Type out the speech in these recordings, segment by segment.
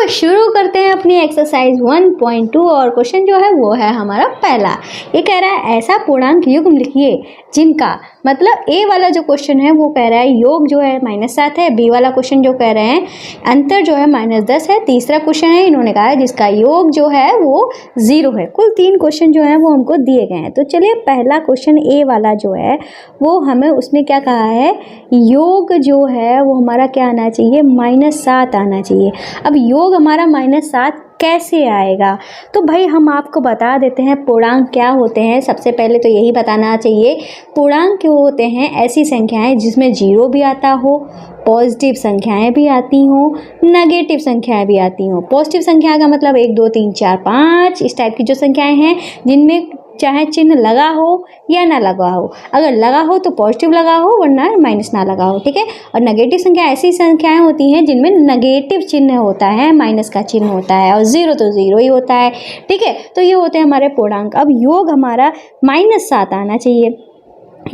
शुरू करते हैं अपनी एक्सरसाइज 1.2 और क्वेश्चन जो है वो है हमारा पहला। ये कह रहा है ऐसा पूर्णांक युग्म लिखिए जिनका मतलब ए वाला जो क्वेश्चन है वो कह रहा है योग जो है -7 है, बी वाला क्वेश्चन जो कह रहे हैं अंतर जो है -10 है, तीसरा क्वेश्चन है इन्होंने कहा है जिसका योग जो है वो 0 है। कुल 3 क्वेश्चन जो है वो हमको दिए गए हैं। तो चलिए पहला क्वेश्चन ए वाला जो है वो हमें उसने क्या कहा है, योग जो है वो हमारा क्या आना चाहिए, -7 आना चाहिए। अब योग हमारा -7 कैसे आएगा, तो भाई हम आपको बता देते हैं पूर्णांक क्या होते हैं। सबसे पहले तो यही बताना चाहिए, पूर्णांक क्यों होते हैं, ऐसी संख्याएं जिसमें 0 भी आता हो, पॉजिटिव संख्याएं भी आती हों, नेगेटिव संख्याएं भी आती हों। पॉजिटिव संख्या का मतलब 1 2 3 4 5 इस टाइप की जो संख्याएं हैं जिनमें चाहे चिन्ह लगा हो या ना लगा हो, अगर लगा हो तो पॉजिटिव लगा हो वरना माइनस ना लगा हो, ठीक है। और नेगेटिव संख्या ऐसी संख्याएं होती हैं जिनमें नेगेटिव चिन्ह होता है, माइनस का चिन्ह होता है, और 0 तो 0 ही होता है, ठीक है। तो ये होते हैं हमारे पूर्णांक। अब योग हमारा -7 आना चाहिए।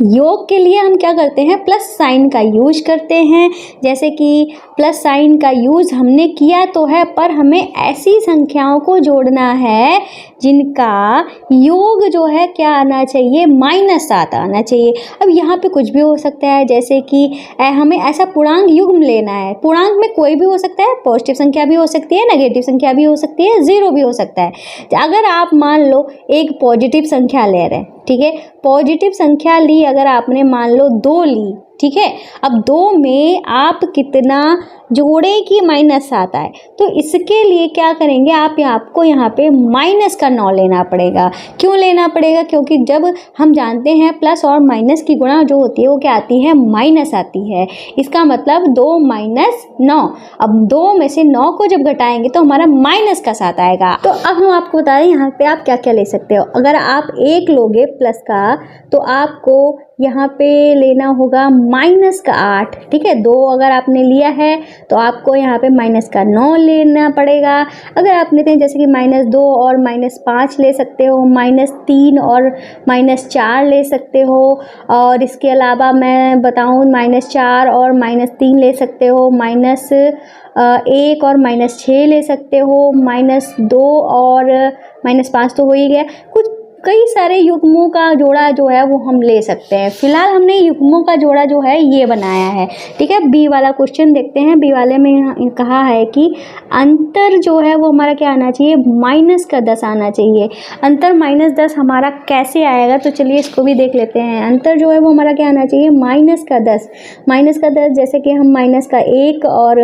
योग के लिए हम क्या करते हैं, प्लस साइन का यूज करते हैं। जैसे कि प्लस साइन का यूज हमने किया तो है, पर हमें ऐसी संख्याओं को जोड़ना है जिनका योग जो है क्या आना चाहिए, -7 आना चाहिए। अब यहाँ पे कुछ भी हो सकता है, जैसे कि हमें ऐसा पूर्णांक युग्म लेना है। पूर्णांक में कोई भी हो सकता है, पॉजिटिव संख्या भी हो सकती है, नेगेटिव संख्या भी हो सकती है, 0 भी हो सकता है। अगर आप मान लो एक पॉजिटिव संख्या ले रहे हैं, ठीक है, पॉजिटिव संख्या ली अगर आपने मान लो 2 ली, ठीक है। अब 2 में आप कितना जोड़े कि -7 आए, तो इसके लिए क्या करेंगे आप, आपको यहाँ पे -9 लेना पड़ेगा। क्यों लेना पड़ेगा, क्योंकि जब हम जानते हैं प्लस और माइनस की गुणा जो होती है वो क्या आती है, माइनस आती है। इसका मतलब 2 - 9। अब 2 में से 9 को जब घटाएंगे तो हमारा -7 आएगा। तो अब हम आपको बता दें यहाँ पे आप क्या क्या ले सकते हो। अगर आप 1 लोगे प्लस का तो आपको यहाँ पे लेना होगा -8, ठीक है। 2 अगर आपने लिया है तो आपको यहाँ पे -9 लेना पड़ेगा। अगर आप लेते हैं जैसे कि -2 और -5 ले सकते हो, -3 और -4 ले सकते हो, और इसके अलावा मैं बताऊँ -4 और -3 ले सकते हो, -1 और -6 ले सकते हो, -2 और -5 तो हो ही गया। कुछ कई सारे युग्मों का जोड़ा जो है वो हम ले सकते हैं। फिलहाल हमने युग्मों का जोड़ा जो है ये बनाया है, ठीक है। बी वाला क्वेश्चन देखते हैं। बी वाले में कहा है कि अंतर जो है वो हमारा क्या आना चाहिए, -10 आना चाहिए। अंतर -10 हमारा कैसे आएगा, तो चलिए इसको भी देख लेते हैं। अंतर जो है वो हमारा क्या आना चाहिए, -10, जैसे कि हम -1 और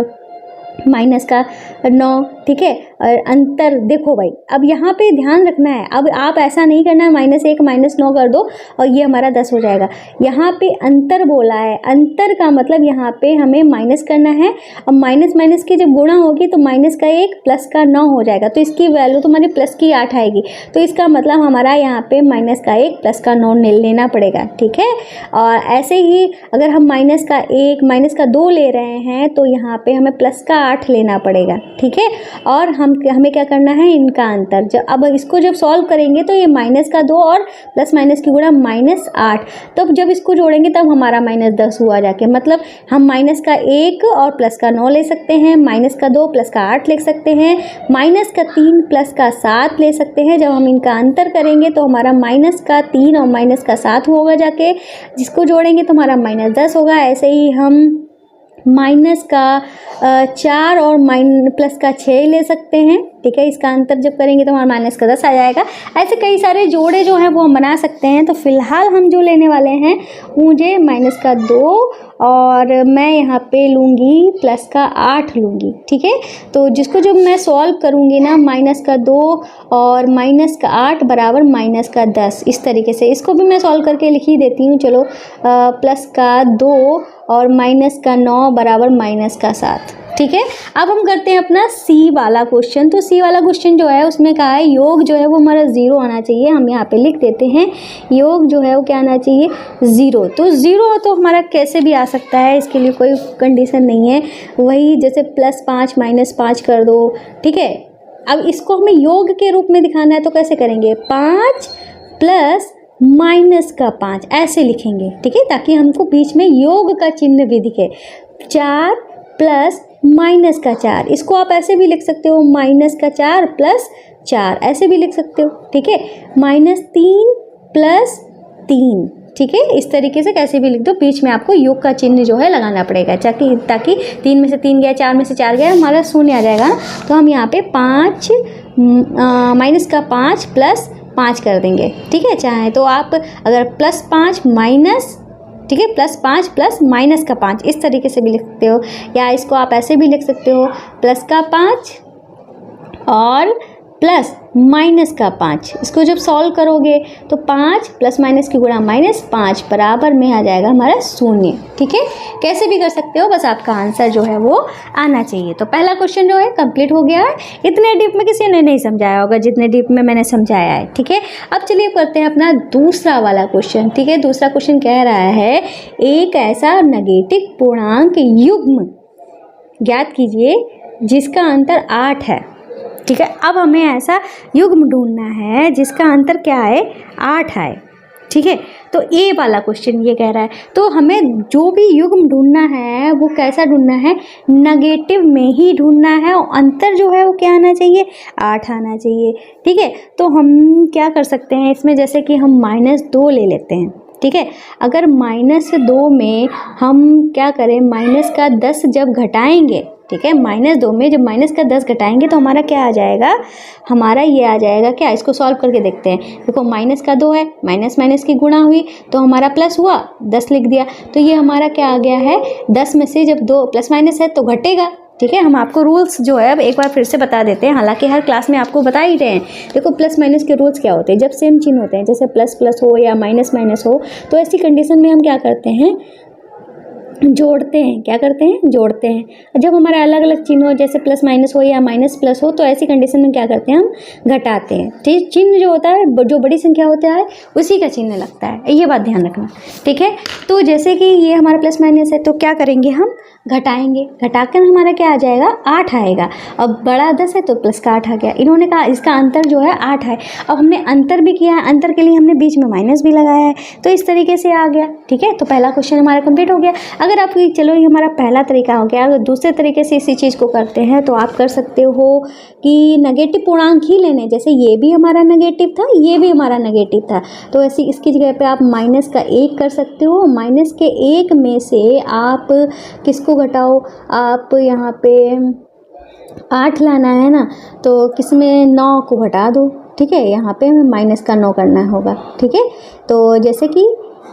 -9, ठीक है। और अंतर देखो भाई, अब यहाँ पे ध्यान रखना है, अब आप ऐसा नहीं करना है -1 -9 कर दो और ये हमारा 10 हो जाएगा। यहाँ पे अंतर बोला है, अंतर का मतलब यहाँ पे हमें माइनस करना है। अब माइनस की जब गुणा होगी तो -1 प्लस का 9 हो जाएगा, तो इसकी वैल्यू तो हमारी प्लस की 8 आएगी। तो इसका मतलब हमारा यहाँ पे -1 प्लस का 9 लेना पड़ेगा, ठीक है। और ऐसे ही अगर हम -1 -2 ले रहे हैं तो यहाँ पे हमें प्लस का 8 लेना पड़ेगा, ठीक है। और हमें क्या करना है, इनका अंतर अब इसको जब सॉल्व करेंगे तो ये -2 और प्लस माइनस की गुणा -8, तब जब इसको जोड़ेंगे तब हमारा -10 हुआ जाके। मतलब हम -1 और प्लस का 9 ले सकते हैं, -2 प्लस का 8 ले सकते हैं, -3 प्लस का 7 ले सकते हैं। जब हम इनका अंतर करेंगे तो हमारा -3 और -7 होगा जाके, जिसको जोड़ेंगे तो हमारा -10 होगा। ऐसे ही हम -4 और प्लस का 6 ले सकते हैं, ठीक है। इसका अंतर जब करेंगे तो हमारा -10 आ जाएगा। ऐसे कई सारे जोड़े जो हैं वो हम बना सकते हैं। तो फिलहाल हम जो लेने वाले हैं, मुझे -2 और मैं यहाँ पे लूँगी प्लस का 8 लूँगी, ठीक है। तो जिसको जब मैं सॉल्व करूँगी ना, -2 और -8 बराबर -10, इस तरीके से इसको भी मैं सॉल्व करके लिख ही देती हूँ। चलो प्लस का 2 और -9 बराबर -7, ठीक है। अब हम करते हैं अपना सी वाला क्वेश्चन। तो सी वाला क्वेश्चन जो है उसमें कहा है योग जो है वो हमारा 0 आना चाहिए। हम यहाँ पे लिख देते हैं योग जो है वो क्या आना चाहिए, 0। तो 0 तो हमारा कैसे भी आ सकता है, इसके लिए कोई कंडीशन नहीं है। वही जैसे +5 -5 कर दो, ठीक है। अब इसको हमें योग के रूप में दिखाना है तो कैसे करेंगे, 5 प्लस -5 ऐसे लिखेंगे, ठीक है, ताकि हमको बीच में योग का चिन्ह भी दिखे। 4 प्लस माइनस का 4। इसको आप ऐसे भी लिख सकते हो माइनस का 4 प्लस 4, ऐसे भी लिख सकते हो, ठीक है। -3 प्लस 3, ठीक है। इस तरीके से कैसे भी लिख दो, बीच में आपको योग का चिन्ह जो है लगाना पड़ेगा ताकि 3 में से 3 गया, 4 में से 4 गया, हमारा शून्य आ जाएगा। तो हम यहाँ पे 5 माइनस का 5 प्लस 5 कर देंगे, ठीक है। चाहे तो आप अगर +5 माइनस, ठीक है, +5 प्लस माइनस का 5 इस तरीके से भी लिख सकते हो, या इसको आप ऐसे भी लिख सकते हो प्लस का 5 और प्लस माइनस का 5। इसको जब सॉल्व करोगे तो 5 प्लस माइनस की गुणा -5 बराबर में आ जाएगा हमारा 0, ठीक है। कैसे भी कर सकते हो, बस आपका आंसर जो है वो आना चाहिए। तो पहला क्वेश्चन जो है कंप्लीट हो गया है। इतने डीप में किसी ने नहीं समझाया होगा जितने डीप में मैंने समझाया है, ठीक है। अब चलिए करते हैं अपना दूसरा वाला क्वेश्चन, ठीक है। दूसरा क्वेश्चन कह रहा है एक ऐसा नेगेटिव पूर्णांक युग्म ज्ञात कीजिए जिसका अंतर 8 है, ठीक है। अब हमें ऐसा युग्म ढूंढना है जिसका अंतर क्या है, 8 है, ठीक है। तो ए वाला क्वेश्चन ये कह रहा है, तो हमें जो भी युग्म ढूंढना है वो कैसा ढूंढना है, नेगेटिव में ही ढूंढना है, और अंतर जो है वो क्या आना चाहिए, 8 आना चाहिए, ठीक है। तो हम क्या कर सकते हैं इसमें, जैसे कि हम -2 ले लेते हैं, ठीक है। अगर -2 में हम क्या करें, माइनस का 10 जब घटाएंगे, ठीक है, -2 में जब माइनस का 10 घटाएंगे तो हमारा क्या आ जाएगा, हमारा ये आ जाएगा क्या, इसको सॉल्व करके देखते हैं। देखो माइनस का 2 है, माइनस माइनस की गुणा हुई तो हमारा प्लस हुआ, 10 लिख दिया, तो ये हमारा क्या आ गया है, 10 में से जब 2 प्लस माइनस है तो घटेगा, ठीक है। हम आपको रूल्स जो है अब एक बार फिर से बता देते हैं, हालांकि हर क्लास में आपको बता ही रहे हैं। देखो प्लस माइनस के रूल्स क्या होते हैं, जब सेम चिन्ह होते हैं, जैसे प्लस प्लस हो या माइनस माइनस हो, तो ऐसी कंडीशन में हम क्या करते हैं, जोड़ते हैं। क्या करते हैं, जोड़ते हैं। जब हमारा अलग अलग चिन्ह हो, जैसे प्लस माइनस हो या माइनस प्लस हो, तो ऐसी कंडीशन में क्या करते हैं, हम घटाते हैं, ठीक। चिन्ह जो होता है, जो बड़ी संख्या होता है उसी का चिन्ह लगता है, ये बात ध्यान रखना, ठीक है। तो जैसे कि ये हमारा प्लस माइनस है तो क्या करेंगे, हम घटाएंगे, घटाकर हमारा क्या आ जाएगा, 8 आएगा। अब बड़ा 10 है तो प्लस का 8 आ गया। इन्होंने कहा इसका अंतर जो है 8 है। अब हमने अंतर भी किया है, अंतर के लिए हमने बीच में माइनस भी लगाया है, तो इस तरीके से आ गया, ठीक है। तो पहला क्वेश्चन हमारा कंप्लीट हो गया। अगर आप, चलो ये हमारा पहला तरीका हो गया। अगर दूसरे तरीके से इसी चीज़ को करते हैं तो आप कर सकते हो कि नेगेटिव पूर्णांक ही लेने, जैसे ये भी हमारा नेगेटिव था, ये भी हमारा नेगेटिव था, तो ऐसी इसकी जगह पे आप -1 कर सकते हो। -1 में से आप किसको घटाओ, आप यहाँ पे 8 लाना है ना, तो किस में 9 को घटा दो, ठीक है। यहाँ पे हमें -9 करना होगा, ठीक है। तो जैसे कि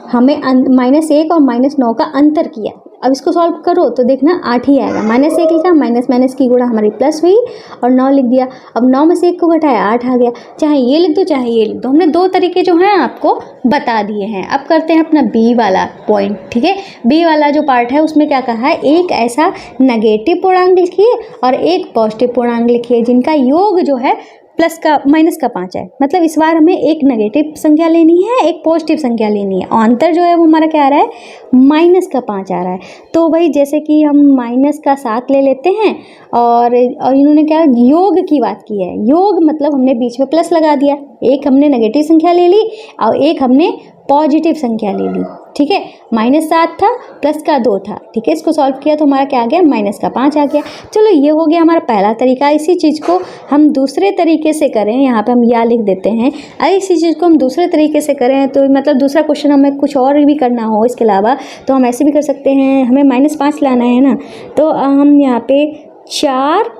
हमें -1 और -9 का अंतर किया, अब इसको सॉल्व करो तो देखना 8 ही आएगा। -1 लिखा, माइनस की गुणा हमारी प्लस हुई और 9 लिख दिया। अब 9 में से 1 को घटाया, 8 आ गया। चाहे ये लिख दो चाहे ये लिख दो, हमने 2 तरीके जो हैं आपको बता दिए हैं। अब करते हैं अपना बी वाला पॉइंट, ठीक है। बी वाला जो पार्ट है उसमें क्या कहा है, एक ऐसा नेगेटिव पूर्णांक लिखिए और एक पॉजिटिव पूर्णांक लिखिए जिनका योग जो है -5 है। मतलब इस बार हमें एक नेगेटिव संख्या लेनी है, एक पॉजिटिव संख्या लेनी है, और अंतर जो है वो हमारा क्या आ रहा है, -5 आ रहा है। तो भाई जैसे कि हम -7 ले लेते हैं, और इन्होंने क्या योग की बात की है। योग मतलब हमने बीच में प्लस लगा दिया, एक हमने नेगेटिव संख्या ले ली और एक हमने पॉजिटिव संख्या ले ली, ठीक है। -7 था, प्लस का 2 था, ठीक है। इसको सॉल्व किया तो हमारा क्या आ गया, -5 आ गया। चलो ये हो गया हमारा पहला तरीका। इसी चीज़ को हम दूसरे तरीके से करें, यहाँ पे हम या लिख देते हैं। अगर इसी चीज़ को हम दूसरे तरीके से करें तो मतलब दूसरा क्वेश्चन हमें कुछ और भी करना हो इसके अलावा, तो हम ऐसे भी कर सकते हैं। हमें -5 लाना है ना, तो हम यहाँ पे 4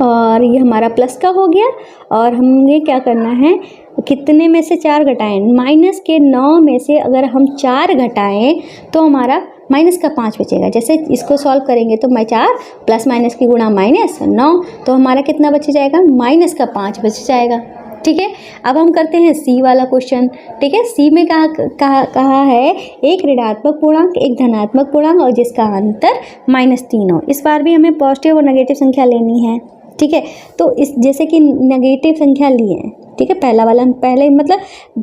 और ये हमारा प्लस का हो गया, और हमने क्या करना है, कितने में से 4 घटाएं, -9 में से अगर हम 4 घटाएं तो हमारा -5 बचेगा। जैसे इसको सॉल्व करेंगे तो 4 प्लस माइनस की गुणा -9, तो हमारा कितना बच जाएगा, -5 बच जाएगा, ठीक है। अब हम करते हैं सी वाला क्वेश्चन, ठीक है। सी में कहा है एक ऋणात्मक पूर्णांक, एक धनात्मक पूर्णांक और जिसका अंतर -3 हो। इस बार भी हमें पॉजिटिव और नेगेटिव संख्या लेनी है, ठीक है। तो इस जैसे कि नेगेटिव संख्या लिए हैं, ठीक है। पहला वाला पहले मतलब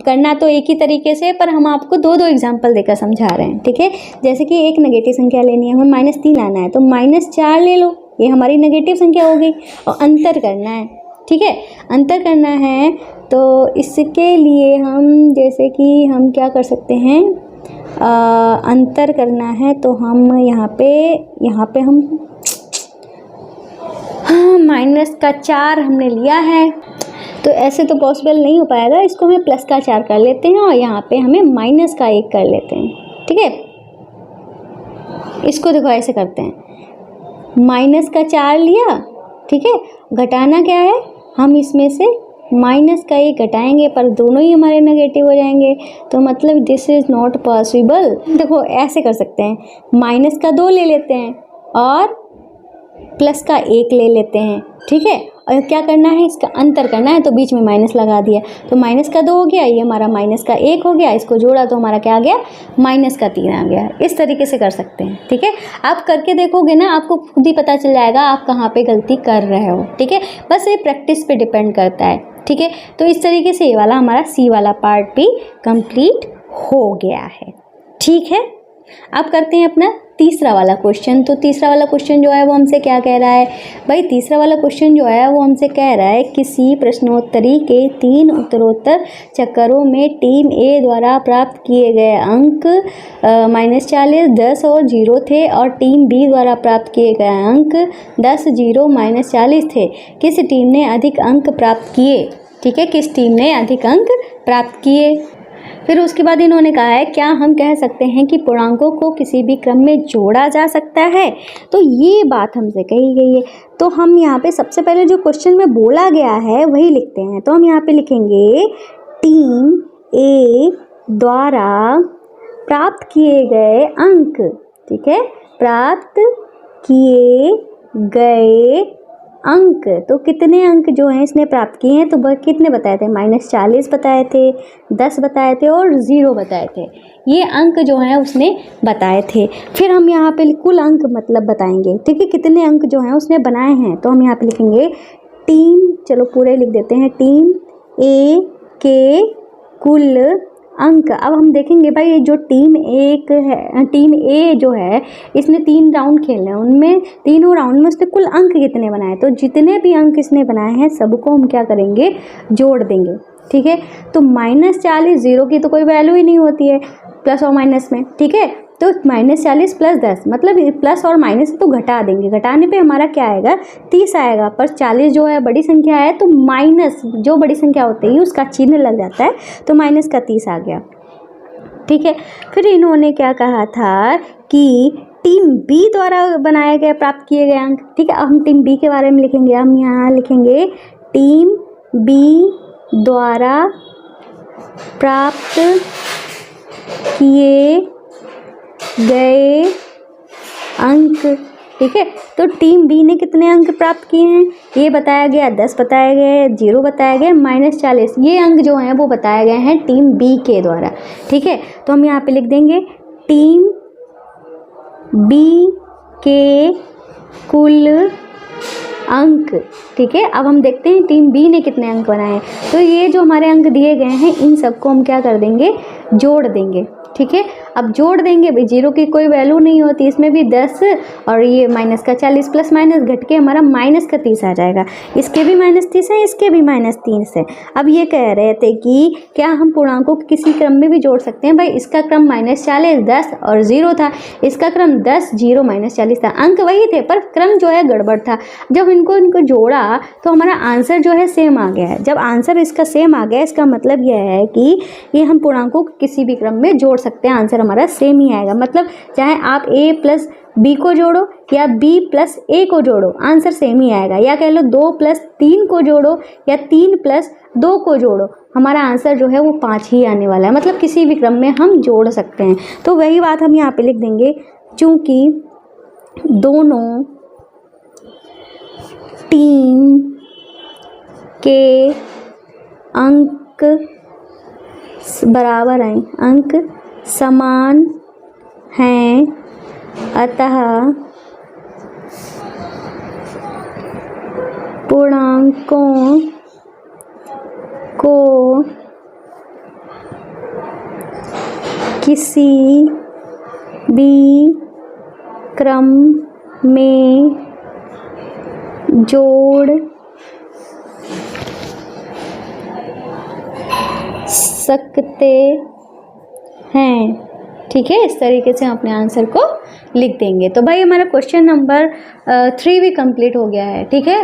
करना तो एक ही तरीके से, पर हम आपको 2 एग्जांपल देकर समझा रहे हैं, ठीक है। जैसे कि एक नेगेटिव संख्या लेनी है, हमें -3 लाना है, तो -4 ले लो, ये हमारी नेगेटिव संख्या हो गई, और अंतर करना है, ठीक है। अंतर करना है तो इसके लिए हम जैसे कि हम क्या कर सकते हैं, अंतर करना है तो हम यहाँ पे हम हाँ, -4 हमने लिया है, तो ऐसे तो पॉसिबल नहीं हो पाएगा, इसको हमें +4 कर लेते हैं और यहाँ पे हमें -1 कर लेते हैं। ठीक है, इसको देखो ऐसे करते हैं, -4 लिया, ठीक है, घटाना क्या है, हम इसमें से -1 घटाएंगे, पर दोनों ही हमारे नेगेटिव हो जाएंगे, तो मतलब दिस इज़ नॉट पॉसिबल। देखो ऐसे कर सकते हैं, -2 ले लेते हैं और +1 ले लेते हैं। ठीक है, और क्या करना है, इसका अंतर करना है, तो बीच में माइनस लगा दिया, तो -2 हो गया, ये हमारा -1 हो गया, इसको जोड़ा तो हमारा क्या आ गया, -3 आ गया। इस तरीके से कर सकते हैं। ठीक है, आप करके देखोगे ना, आपको खुद ही पता चल जाएगा आप कहाँ पे गलती कर रहे हो। ठीक है, बस ये प्रैक्टिस पे डिपेंड करता है। ठीक है, तो इस तरीके से ये वाला हमारा सी वाला पार्ट भी कंप्लीट हो गया है। ठीक है, अब करते हैं अपना तीसरा वाला क्वेश्चन। तो तीसरा वाला क्वेश्चन जो है वो हमसे क्या कह रहा है भाई, तीसरा वाला क्वेश्चन जो है वो हमसे कह रहा है किसी प्रश्नोत्तरी के 3 उत्तरोत्तर चक्करों में टीम ए द्वारा प्राप्त किए गए अंक -40, 10 और 0 थे और टीम बी द्वारा प्राप्त किए गए अंक 10, 0, -40 थे। किस टीम ने अधिक अंक प्राप्त किए? ठीक है, किस टीम ने अधिक अंक प्राप्त किए? फिर उसके बाद इन्होंने कहा है क्या हम कह सकते हैं कि पूर्णांकों को किसी भी क्रम में जोड़ा जा सकता है? तो ये बात हमसे कही गई है, तो हम यहाँ पे सबसे पहले जो क्वेश्चन में बोला गया है वही लिखते हैं। तो हम यहाँ पे लिखेंगे टीम ए द्वारा प्राप्त किए गए अंक। ठीक है, प्राप्त किए गए अंक, तो कितने अंक जो हैं इसने प्राप्त किए हैं, तो कितने बताए थे, -40 बताए थे, 10 बताए थे और 0 बताए थे। ये अंक जो हैं उसने बताए थे। फिर हम यहाँ पे कुल अंक मतलब बताएंगे। ठीक है, कितने अंक जो हैं उसने बनाए हैं, तो हम यहाँ पे लिखेंगे टीम, चलो पूरे लिख देते हैं, टीम ए के कुल अंक। अब हम देखेंगे भाई ये जो टीम एक है, टीम ए जो है इसने 3 राउंड खेले हैं, उनमें तीनों राउंड में उसने कुल अंक कितने बनाए, तो जितने भी अंक इसने बनाए हैं सबको हम क्या करेंगे, जोड़ देंगे। ठीक है, तो -40, 0 की तो कोई वैल्यू ही नहीं होती है प्लस और माइनस में। ठीक है, तो -40 + 10 मतलब प्लस और माइनस तो घटा देंगे, घटाने पे हमारा क्या आएगा, 30 आएगा, पर 40 जो है बड़ी संख्या है, तो माइनस जो बड़ी संख्या होती है उसका चिन्ह लग जाता है, तो -30 आ गया। ठीक है, फिर इन्होंने क्या कहा था कि टीम बी द्वारा बनाए गए प्राप्त किए गए अंक। ठीक है, अब हम टीम बी के बारे में लिखेंगे, हम यहाँ लिखेंगे टीम बी द्वारा प्राप्त किए गए अंक। ठीक है, तो टीम बी ने कितने अंक प्राप्त किए हैं, ये बताया गया, 10 बताया गया, 0 बताया गया, -40, ये अंक जो हैं वो बताए गए हैं टीम बी के द्वारा। ठीक है, तो हम यहाँ पे लिख देंगे टीम बी के कुल अंक। ठीक है, अब हम देखते हैं टीम बी ने कितने अंक बनाए हैं, तो ये जो हमारे अंक दिए गए हैं इन सबको हम क्या कर देंगे, जोड़ देंगे। ठीक है, अब जोड़ देंगे भाई, 0 की कोई वैल्यू नहीं होती, इसमें भी 10 और ये -40 प्लस माइनस घट के हमारा -30 आ जाएगा, इसके भी -30 है, इसके भी -30 है। अब ये कह रहे थे कि क्या हम पूर्णांकों को किसी क्रम में भी जोड़ सकते हैं? भाई इसका क्रम -40, 10 और 0 था, इसका क्रम 10, 0, -40 था, अंक वही थे पर क्रम जो है गड़बड़ था। जब इनको जोड़ा तो हमारा आंसर जो है सेम आ गया है। जब आंसर इसका सेम आ गया, इसका मतलब यह है कि ये हम पूर्णांकों को किसी भी क्रम में जोड़ सकते हैं, आंसर हमारा सेम ही आएगा। मतलब चाहे आप a + b को जोड़ो या b + a को जोड़ो, आंसर सेम ही आएगा। या कह लो 2 + 3 को जोड़ो या 3 + 2 को जोड़ो, हमारा आंसर जो है वो 5 ही आने वाला है। मतलब किसी भी क्रम में हम जोड़ सकते हैं। तो वही बात हम यहाँ पे लिख देंगे, चूँकि दोनों टीम के अंक बराबर हैं, अंक समान हैं, अतः पूर्णांकों को किसी भी क्रम में जोड़ सकते हैं। ठीक है, इस तरीके से हम अपने आंसर को लिख देंगे। तो भाई हमारा क्वेश्चन नंबर 3 भी कंप्लीट हो गया है। ठीक है,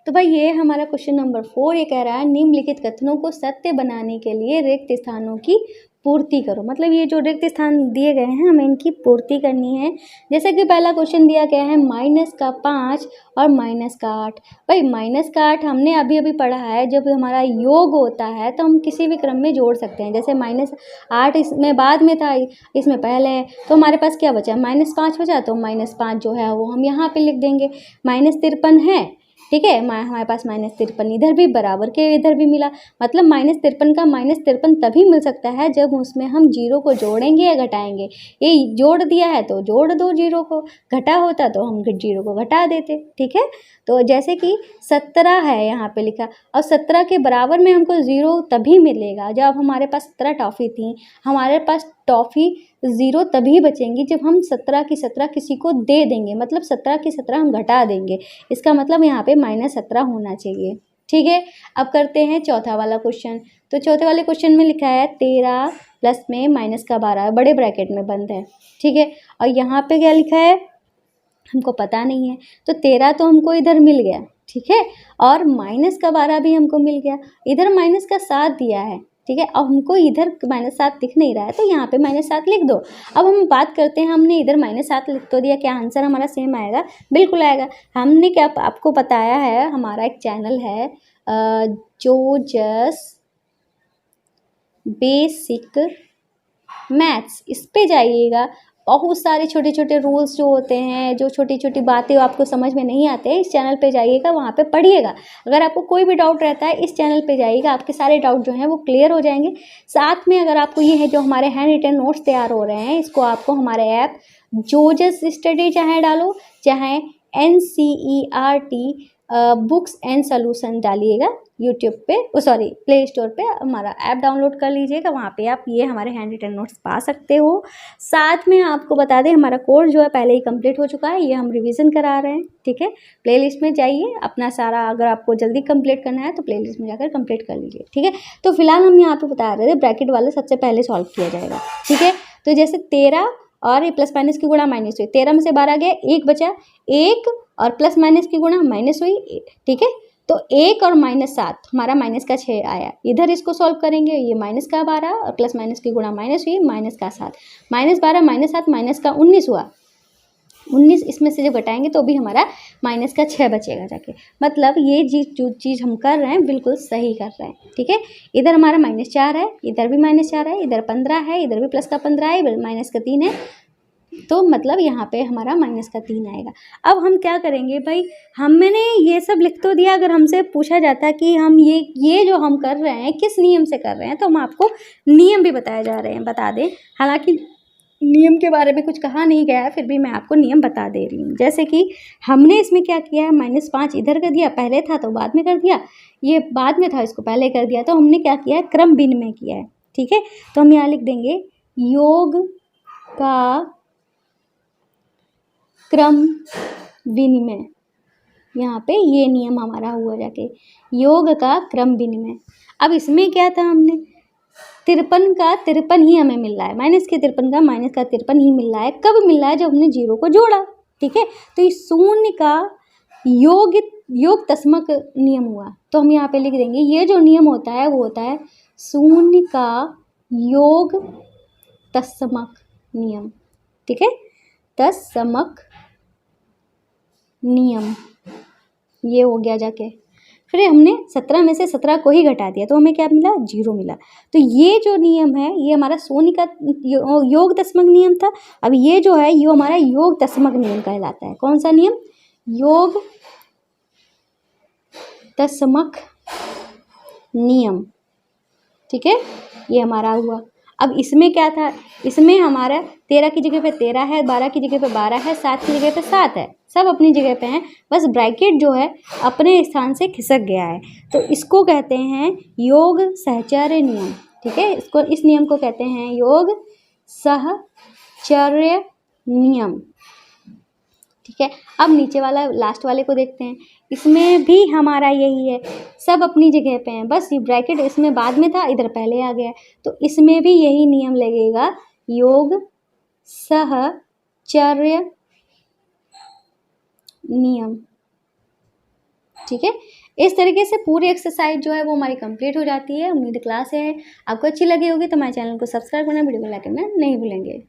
तो भाई ये हमारा क्वेश्चन नंबर 4 ये कह रहा है निम्नलिखित कथनों को सत्य बनाने के लिए रिक्त स्थानों की पूर्ति करो। मतलब ये जो रिक्त स्थान दिए गए हैं हमें इनकी पूर्ति करनी है। जैसे कि पहला क्वेश्चन दिया गया है -5 और -8। भाई -8 हमने अभी अभी पढ़ा है, जब हमारा योग होता है तो हम किसी भी क्रम में जोड़ सकते हैं। जैसे -8 इसमें बाद में था, इसमें पहले है, तो हमारे पास क्या बचा, -5 बचा। तो -5 जो है वो हम यहाँ पे लिख देंगे। -53 है, ठीक है, हमारे पास -53 इधर भी बराबर के इधर भी मिला। मतलब -53 का -53 तभी मिल सकता है जब उसमें हम जीरो को जोड़ेंगे या घटाएंगे। ये जोड़ दिया है तो जोड़ दो जीरो को, घटा होता तो हम जीरो को घटा देते। ठीक है, तो जैसे कि 17 है यहाँ पे लिखा, और 17 के बराबर में हमको ज़ीरो तभी मिलेगा जब हमारे पास 17 टॉफ़ी थी। हमारे पास टॉफ़ी ज़ीरो तभी बचेंगी जब हम 17 की 17 किसी को दे देंगे। मतलब 17 की 17 हम घटा देंगे, इसका मतलब यहाँ पे -17 होना चाहिए। ठीक है, अब करते हैं चौथा वाला क्वेश्चन। तो चौथे वाले क्वेश्चन में लिखा है 13 प्लस में -12 बड़े ब्रैकेट में बंद है। ठीक है, और यहाँ पे क्या लिखा है हमको पता नहीं है। तो 13 तो हमको इधर मिल गया, ठीक है, और -12 भी हमको मिल गया। इधर -7 दिया है, ठीक है, अब हमको इधर -7 दिख नहीं रहा है तो यहाँ पे -7 लिख दो। अब हम बात करते हैं, हमने इधर -7 लिख तो दिया, क्या आंसर हमारा सेम आएगा? बिल्कुल आएगा। हमने क्या आपको बताया है, हमारा एक चैनल है जोजस बेसिक मैथ्स, इस पे जाइएगा। बहुत सारे छोटे छोटे रूल्स जो होते हैं, जो छोटी छोटी बातें आपको समझ में नहीं आते हैं, इस चैनल पे जाइएगा, वहाँ पे पढ़िएगा। अगर आपको कोई भी डाउट रहता है इस चैनल पे जाइएगा, आपके सारे डाउट जो हैं वो क्लियर हो जाएंगे। साथ में अगर आपको ये है जो हमारे हैंड रिटन नोट्स तैयार हो रहे हैं, इसको आपको हमारे ऐप जोजस स्टडी चाहे डालो, चाहे NCERT बुक्स एंड सोल्यूशन डालिएगा यूट्यूब पे, सॉरी प्ले स्टोर पे हमारा ऐप डाउनलोड कर लीजिएगा। वहाँ पे आप ये हमारे हैंड रिटन नोट्स पा सकते हो। साथ में आपको बता दें हमारा कोर्स जो है पहले ही कंप्लीट हो चुका है, ये हम रिवीजन करा रहे हैं। ठीक है, प्लेलिस्ट में जाइए, अपना सारा अगर आपको जल्दी कंप्लीट करना है तो प्लेलिस्ट में जाकर कंप्लीट कर लीजिए। ठीक है, तो फिलहाल हम यहाँ पे बता रहे थे ब्रैकेट वाले सबसे पहले सॉल्व किया जाएगा। ठीक है, तो जैसे 13 और ये प्लस माइनस की गुणा माइनस हुई, 13 में से 12 गया, 1 बचा, 1 और प्लस माइनस की गुणा माइनस हुई। ठीक है, तो 1 और -7 हमारा -6 आया। इधर इसको सॉल्व करेंगे, ये -12 और प्लस माइनस की गुणा माइनस हुई, -7, -12 -7 -19 हुआ। 19 इसमें से जब घटाएंगे तो भी हमारा -6 बचेगा जाके। मतलब ये जो चीज़ हम कर रहे हैं बिल्कुल सही कर रहे हैं। ठीक है, इधर हमारा -4 है, इधर भी -4 है, इधर 15 है, इधर भी प्लस का 15 है, इधर -3 है, तो मतलब यहाँ पे हमारा -3 आएगा। अब हम क्या करेंगे भाई, हमने ये सब लिख तो दिया। अगर हमसे पूछा जाता कि हम ये जो हम कर रहे हैं किस नियम से कर रहे हैं, तो हम आपको नियम भी बता दें। हालांकि नियम के बारे में कुछ कहा नहीं गया है, फिर भी मैं आपको नियम बता दे रही हूँ। जैसे कि हमने इसमें क्या किया है, -5 इधर कर दिया, पहले था तो बाद में कर दिया, ये बाद में था इसको पहले कर दिया, तो हमने क्या किया है, क्रम विनिमय किया है। ठीक है, तो हम यहाँ लिख देंगे योग का क्रम विनिमय। यहाँ पे ये नियम हमारा हुआ जाके, योग का क्रम विनिमय। अब इसमें क्या था, हमने 53 का 53 ही हमें मिल रहा है, माइनस के 53 का माइनस का 53 ही मिल रहा है। कब मिल रहा है, जब हमने जीरो को जोड़ा। ठीक है, तो इस शून्य का योग तस्मक नियम हुआ, तो हम यहाँ पे लिख देंगे ये जो नियम होता है वो होता है शून्य का योग तस्मक नियम। ठीक है, तस्मक नियम ये हो गया जाके। फिर हमने 17 में से 17 को ही घटा दिया तो हमें क्या मिला, 0 मिला। तो ये जो नियम है ये हमारा शून्य का योग तस्मक नियम था। अब ये जो है ये हमारा योग तस्मक नियम कहलाता है। कौन सा नियम, योग तस्मक नियम। ठीक है, ये हमारा हुआ। अब इसमें क्या था, इसमें हमारा 13 की जगह पे 13 है, 12 की जगह पे 12 है, 7 की जगह पे 7 है, सब अपनी जगह पे हैं, बस ब्रैकेट जो है अपने स्थान से खिसक गया है। तो इसको कहते हैं योग सहचर्य नियम। ठीक है, इसको इस नियम को कहते हैं योग सहचर्य नियम। ठीक है, अब नीचे वाला लास्ट वाले को देखते हैं। इसमें भी हमारा यही है, सब अपनी जगह पे हैं, बस ये ब्रैकेट इसमें बाद में था, इधर पहले आ गया। तो इसमें भी यही नियम लगेगा, योग सहचर्य चर्या नियम। ठीक है, इस तरीके से पूरी एक्सरसाइज जो है वो हमारी कंप्लीट हो जाती है। उम्मीद क्लास है आपको अच्छी लगी होगी, तो हमारे चैनल को सब्सक्राइब करना, वीडियो को लाइक करना नहीं भूलेंगे।